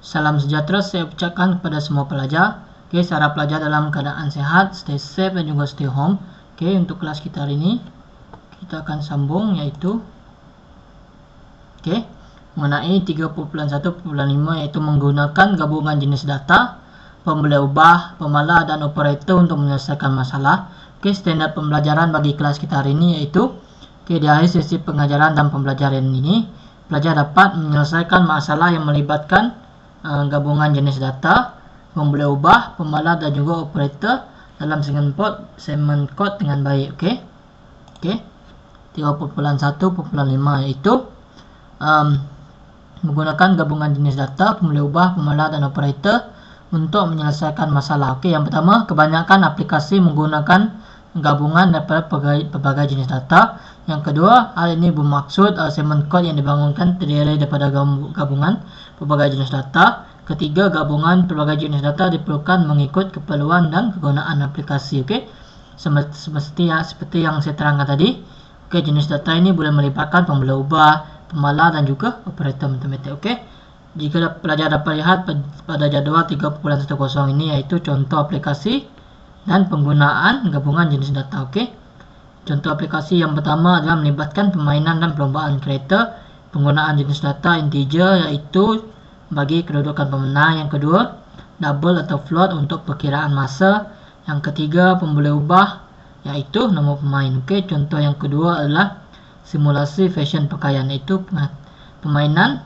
Salam sejahtera saya ucapkan kepada semua pelajar. Oke, saya harap pelajar dalam keadaan sehat, stay safe dan juga stay home. Oke, untuk kelas kita hari ini kita akan sambung yaitu mengenai 3.1.5 yaitu menggunakan gabungan jenis data, pemboleh ubah, pemalah dan operator untuk menyelesaikan masalah. Oke, standar pembelajaran bagi kelas kita hari ini yaitu di akhir sesi pengajaran dan pembelajaran ini pelajar dapat menyelesaikan masalah yang melibatkan gabungan jenis data, memboleh ubah, pemalah dan juga operator dalam segmen kod dengan baik. Oke. 3.1.5 yaitu menggunakan gabungan jenis data, pemboleh ubah, pemalah dan operator untuk menyelesaikan masalah. Oke, yang pertama, kebanyakan aplikasi menggunakan gabungan daripada berbagai jenis data. Yang kedua, hal ini bermaksud segmen kod yang dibangunkan terdiri daripada gabungan berbagai jenis data. Ketiga, gabungan berbagai jenis data diperlukan mengikut keperluan dan kegunaan aplikasi. Oke, seperti yang saya terangkan tadi. Oke, jenis data ini boleh melibatkan pemboleh ubah, pemalah dan juga operator matematik. Oke, jika pelajar dapat lihat pada jadual 3.10 ini yaitu contoh aplikasi dan penggunaan gabungan jenis data. Oke, contoh aplikasi yang pertama adalah melibatkan permainan dan perlombaan kereta. Penggunaan jenis data integer yaitu bagi kedudukan pemenang. Yang kedua, double atau float untuk perkiraan masa. Yang ketiga, pemboleh ubah yaitu nombor pemain. Oke, contoh yang kedua adalah simulasi fashion pakaian, yaitu permainan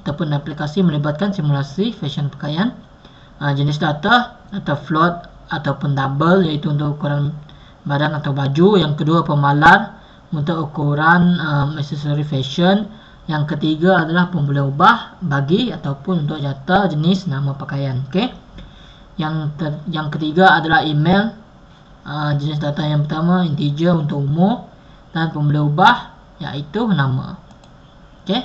ataupun aplikasi melibatkan simulasi fashion pakaian. Jenis data atau float ataupun double yaitu untuk ukuran badan atau baju. Yang kedua, pemalar untuk ukuran aksesori fashion. Yang ketiga adalah pemboleh ubah bagi ataupun untuk data jenis nama pakaian. Oke. Yang ketiga adalah email. Jenis data yang pertama integer untuk umur dan pemboleh ubah yaitu nama. Oke.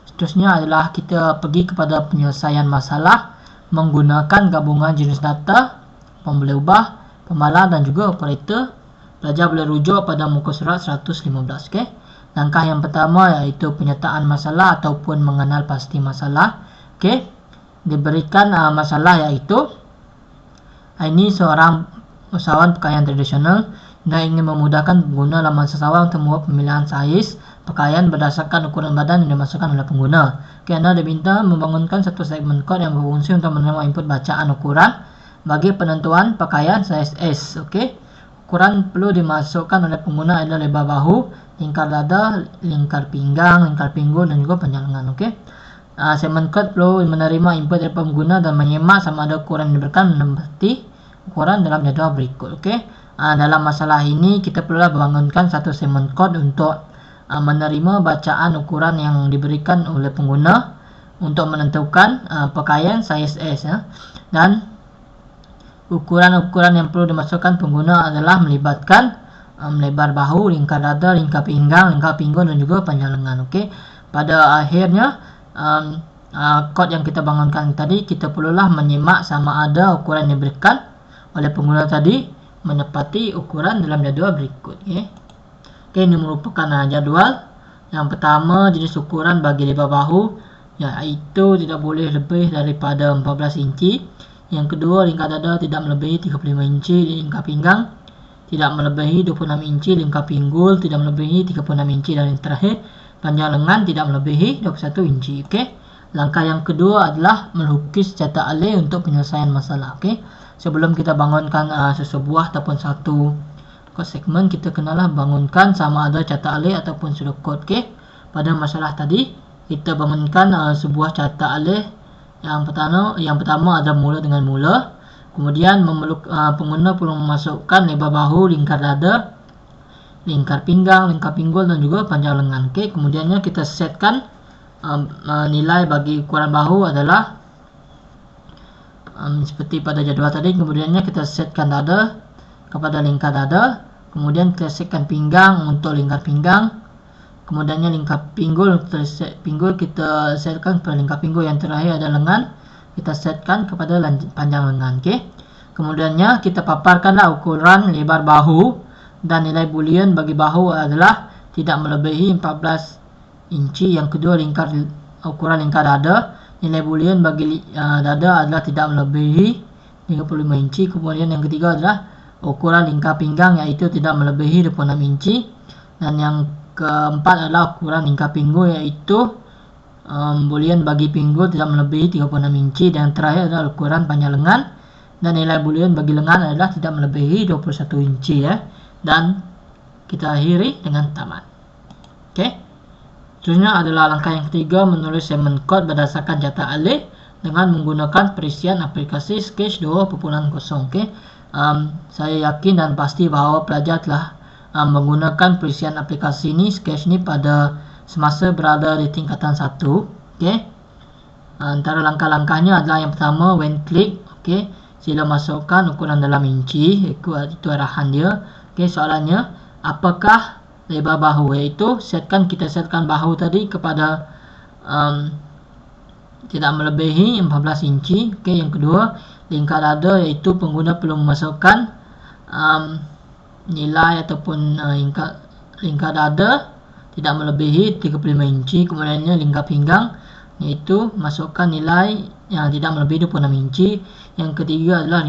Seterusnya adalah kita pergi kepada penyelesaian masalah menggunakan gabungan jenis data, pemboleh ubah, pemalah dan juga operator. Pelajar boleh rujuk pada muka surat 115. Oke. Langkah yang pertama yaitu penyertaan masalah ataupun mengenal pasti masalah. Oke. Diberikan masalah yaitu ini seorang usahawan pakaian tradisional dan ingin memudahkan pengguna laman seseorang untuk membuat pemilihan saiz pakaian berdasarkan ukuran badan yang dimasukkan oleh pengguna. Oke, Anda diminta membangunkan satu segmen kod yang berfungsi untuk menerima input bacaan ukuran bagi penentuan pakaian saiz S. Oke. Ukuran perlu dimasukkan oleh pengguna adalah lebar bahu, lingkar dada, lingkar pinggang, lingkar pinggul dan juga panjang lengan. Oke. Segmen kod perlu menerima input dari pengguna dan menyimak sama ada ukuran yang diberikan menempati ukuran dalam jadual berikut. Oke. Dalam masalah ini kita perlu membangunkan satu segmen kod untuk menerima bacaan ukuran yang diberikan oleh pengguna untuk menentukan pakaian size S ya. Dan ukuran-ukuran yang perlu dimasukkan pengguna adalah melibatkan lebar bahu, lingkar dada, lingkar pinggang, lingkar pinggul dan juga panjang lengan. Oke. Pada akhirnya kod yang kita bangunkan tadi kita perlulah menyimak sama ada ukuran yang diberikan oleh pengguna tadi menepati ukuran dalam jadual berikut. Oke, ini merupakan jadual. Yang pertama, jenis ukuran bagi lebar bahu yaitu tidak boleh lebih daripada 14 inci. Yang kedua, lingkar dada tidak melebihi 35 inci, lingkar pinggang tidak melebihi 26 inci, lingkar pinggul tidak melebihi 36 inci, dan yang terakhir, panjang lengan tidak melebihi 21 inci. Oke. Langkah yang kedua adalah melukis cetak alih untuk penyelesaian masalah. Oke. Sebelum kita bangunkan sesebuah ataupun satu kod segmen, kita kenalah bangunkan sama ada cetak alih ataupun sudut kod. Oke. Pada masalah tadi, kita bangunkan sebuah cetak alih. Yang pertama adalah mula dengan mula. Kemudian pengguna perlu memasukkan lebar bahu, lingkar dada, lingkar pinggang, lingkar pinggul dan juga panjang lengan. Oke. Kemudiannya kita setkan nilai bagi ukuran bahu adalah seperti pada jadual tadi. Kemudiannya kita setkan dada kepada lingkar dada. Kemudian kita setkan pinggang untuk lingkar pinggang. Kemudiannya lingkar pinggul kita setkan kepada lingkar pinggul. Yang terakhir ada lengan, kita setkan kepada panjang lengan. Oke. Kemudiannya kita paparkanlah ukuran lebar bahu dan nilai boolean bagi bahu adalah tidak melebihi 14 inci. Yang kedua ukuran lingkar dada. nilai boolean bagi dada adalah tidak melebihi 35 inci. Kemudian yang ketiga adalah ukuran lingkar pinggang, yaitu tidak melebihi 26 inci. Dan yang keempat adalah ukuran lingkar pinggul, yaitu boolean bagi pinggul tidak melebihi 36 inci. Dan yang terakhir adalah ukuran panjang lengan, dan nilai boolean bagi lengan adalah tidak melebihi 21 inci ya. Dan kita akhiri dengan tamat. Oke. Seterusnya adalah langkah yang ketiga, menulis segmen kod berdasarkan jata alih dengan menggunakan perisian aplikasi Sketch 2.0. Okay. Saya yakin dan pasti bahawa pelajar telah menggunakan perisian aplikasi ini, Sketch ini, pada semasa berada di tingkatan 1. Okay. Antara langkah-langkahnya adalah yang pertama, when click, okay, sila masukkan ukuran dalam inci, itu arahan dia. Okay, soalannya, apakah lebar bahu, iaitu kita setkan bahu tadi kepada tidak melebihi 14 inci. Okay, yang kedua, lingkar dada, iaitu pengguna perlu memasukkan nilai ataupun lingkar dada tidak melebihi 35 inci. Kemudiannya lingkar pinggang, iaitu masukkan nilai yang tidak melebihi 26 inci. Yang ketiga adalah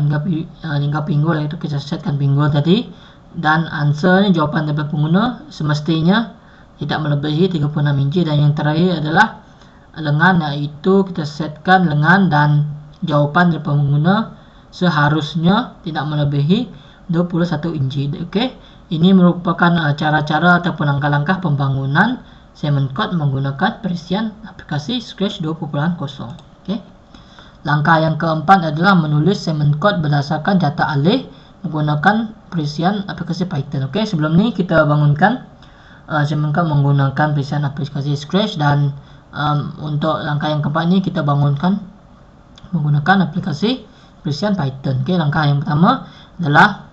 lingkar pinggul, iaitu kita setkan pinggul tadi. Dan answernya, jawapan daripada pengguna, semestinya tidak melebihi 36 inci. Dan yang terakhir adalah lengan, iaitu kita setkan lengan dan jawapan daripada pengguna seharusnya tidak melebihi 21 inci. Okay. Ini merupakan cara-cara ataupun langkah-langkah pembangunan segmen kod menggunakan perisian aplikasi Sketch 2.0. Okay. Langkah yang keempat adalah menulis segmen kod berdasarkan jata alih menggunakan perisian aplikasi Python. Okay, sebelum ni kita bangunkan segmen kod menggunakan perisian aplikasi Scratch, dan untuk langkah yang keempat ni kita bangunkan menggunakan aplikasi perisian Python. Okay, langkah yang pertama adalah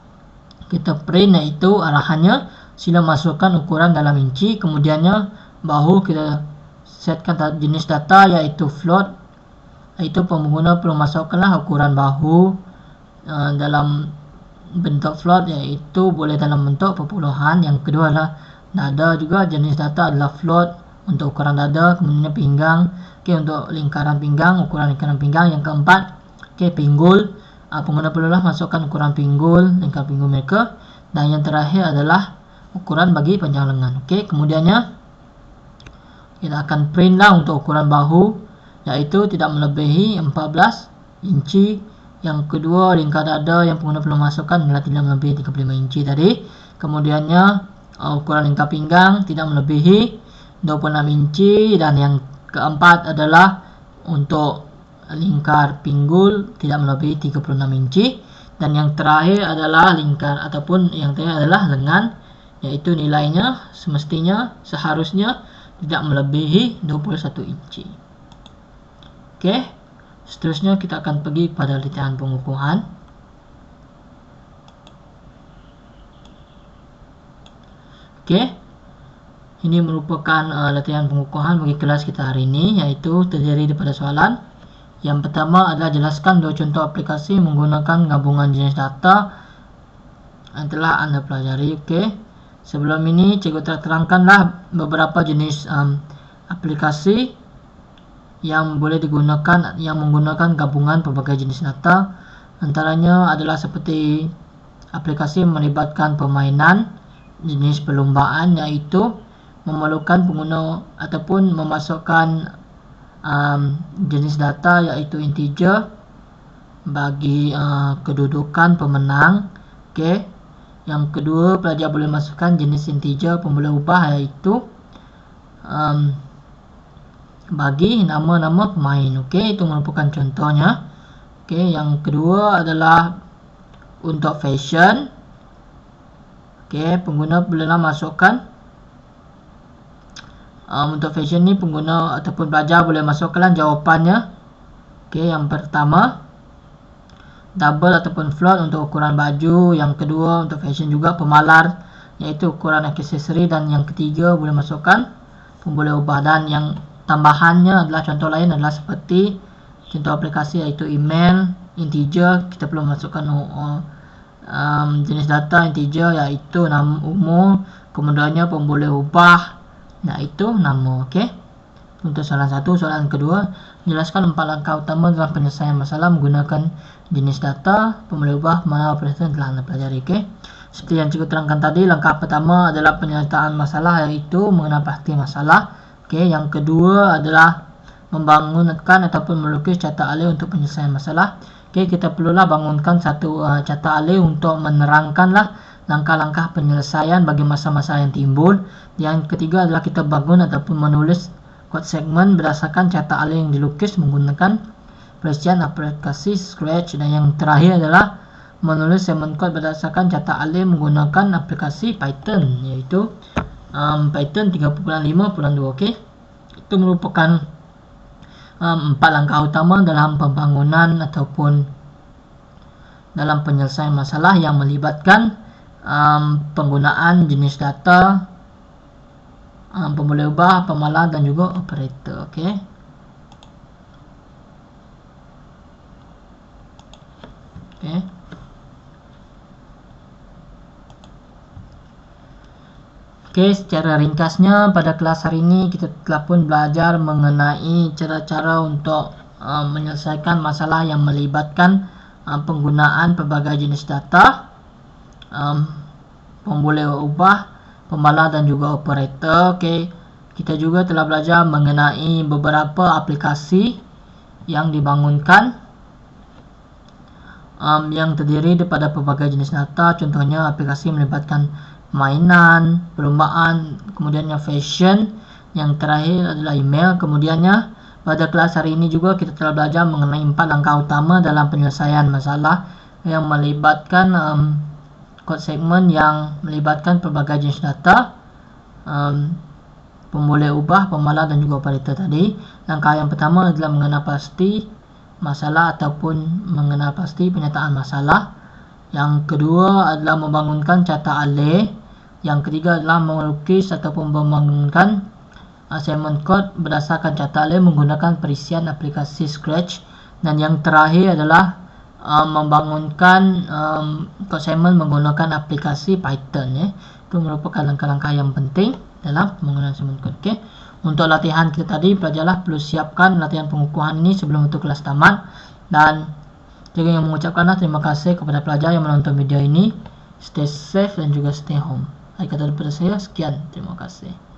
kita print, iaitu arahannya sila masukkan ukuran dalam inci. Kemudiannya bahu kita setkan jenis data, iaitu float, iaitu pengguna perlu masukkanlah ukuran bahu dalam bentuk float, iaitu boleh dalam bentuk perpuluhan. Yang kedua adalah dada, juga jenis data adalah float untuk ukuran dada. Kemudian pinggang, okay, untuk lingkaran pinggang, ukuran lingkaran pinggang. Yang keempat, okay, pinggul, pengguna perlulah masukkan ukuran pinggul, lingkar pinggul mereka. Dan yang terakhir adalah ukuran bagi panjang lengan. Okay, kemudiannya kita akan print lah untuk ukuran bahu, iaitu tidak melebihi 14 inci. Yang kedua, lingkar dada yang pengguna perlu masukkan adalah tidak melebihi 35 inci tadi. Kemudiannya ukuran lingkar pinggang tidak melebihi 26 inci. Dan yang keempat adalah untuk lingkar pinggul tidak melebihi 36 inci. Dan yang terakhir adalah lengan, yaitu nilainya seharusnya tidak melebihi 21 inci. Oke. Seterusnya kita akan pergi pada latihan pengukuhan. Oke. Ini merupakan latihan pengukuhan bagi kelas kita hari ini, yaitu terdiri daripada soalan. Yang pertama adalah jelaskan dua contoh aplikasi menggunakan gabungan jenis data yang telah Anda pelajari. Oke. Sebelum ini cikgu terangkanlah beberapa jenis aplikasi yang boleh digunakan, yang menggunakan gabungan pelbagai jenis data. Antaranya adalah seperti aplikasi melibatkan permainan jenis perlombaan, iaitu memerlukan pengguna ataupun memasukkan jenis data, iaitu integer bagi kedudukan pemenang. Okay. Yang kedua, pelajar boleh masukkan jenis integer pemboleh ubah, iaitu bagi nama-nama pemain. Okey, itu merupakan contohnya. Okey, yang kedua adalah untuk fashion. Okey, pengguna bolehlah masukkan untuk fashion ni pengguna ataupun pelajar boleh masukkan jawapannya. Okey, yang pertama double ataupun float untuk ukuran baju. Yang kedua untuk fashion juga pemalar, iaitu ukuran aksesori. Dan yang ketiga boleh masukkan pemboleh ubah. Dan yang tambahannya adalah contoh lain adalah seperti contoh aplikasi, iaitu email, integer, kita perlu masukkan jenis data integer, iaitu nama, umur, kemudiannya pemboleh ubah, iaitu nama. Okey. Untuk soalan 1, soalan kedua, jelaskan 4 langkah utama dalam penyelesaian masalah menggunakan jenis data, pemulih ubah, pemala, operator yang telah Anda pelajari. Oke. Seperti yang cikgu terangkan tadi, langkah pertama adalah penyertaan masalah, yaitu mengenal pasti masalah. Oke, yang kedua adalah membangunkan ataupun melukis cetak alih untuk penyelesaian masalah. Oke, kita perlulah bangunkan satu cetak alih untuk menerangkanlah langkah-langkah penyelesaian bagi masalah-masalah yang timbul. Yang ketiga adalah kita bangun ataupun menulis code segmen berdasarkan cetak alih yang dilukis menggunakan perincian aplikasi Scratch. Dan yang terakhir adalah menulis segmen code berdasarkan cetak alih menggunakan aplikasi Python, yaitu Python 3.5.2. Oke, itu merupakan 4 langkah utama dalam pembangunan ataupun dalam penyelesaian masalah yang melibatkan penggunaan jenis data, pemulih ubah, pemala, dan juga operator. Oke. Oke. Oke, secara ringkasnya pada kelas hari ini kita telah pun belajar mengenai cara-cara untuk menyelesaikan masalah yang melibatkan penggunaan pelbagai jenis data, pemulih ubah, pemala, dan juga operator. Oke, kita juga telah belajar mengenai beberapa aplikasi yang dibangunkan yang terdiri daripada pelbagai jenis data. Contohnya aplikasi melibatkan mainan, perlombaan, kemudiannya fashion, yang terakhir adalah email. Kemudiannya pada kelas hari ini juga kita telah belajar mengenai 4 langkah utama dalam penyelesaian masalah yang melibatkan code segmen yang melibatkan pelbagai jenis data, pemulih ubah, pemala, dan juga operator tadi. Langkah yang pertama adalah mengenal pasti masalah ataupun mengenal pasti penyataan masalah. Yang kedua adalah membangunkan cetak alih. Yang ketiga adalah melukis ataupun membangunkan segmen code berdasarkan cetak alih menggunakan perincian aplikasi Scratch. Dan yang terakhir adalah membangunkan code segmen menggunakan aplikasi Python. Itu merupakan langkah-langkah yang penting dalam pembangunan segmen code. Okay. Untuk latihan kita tadi, pelajarlah perlu siapkan latihan pengukuhan ini sebelum untuk kelas tamat. Dan juga yang mengucapkanlah terima kasih kepada pelajar yang menonton video ini. Stay safe dan juga stay home. Akhir kata daripada saya, sekian. Terima kasih.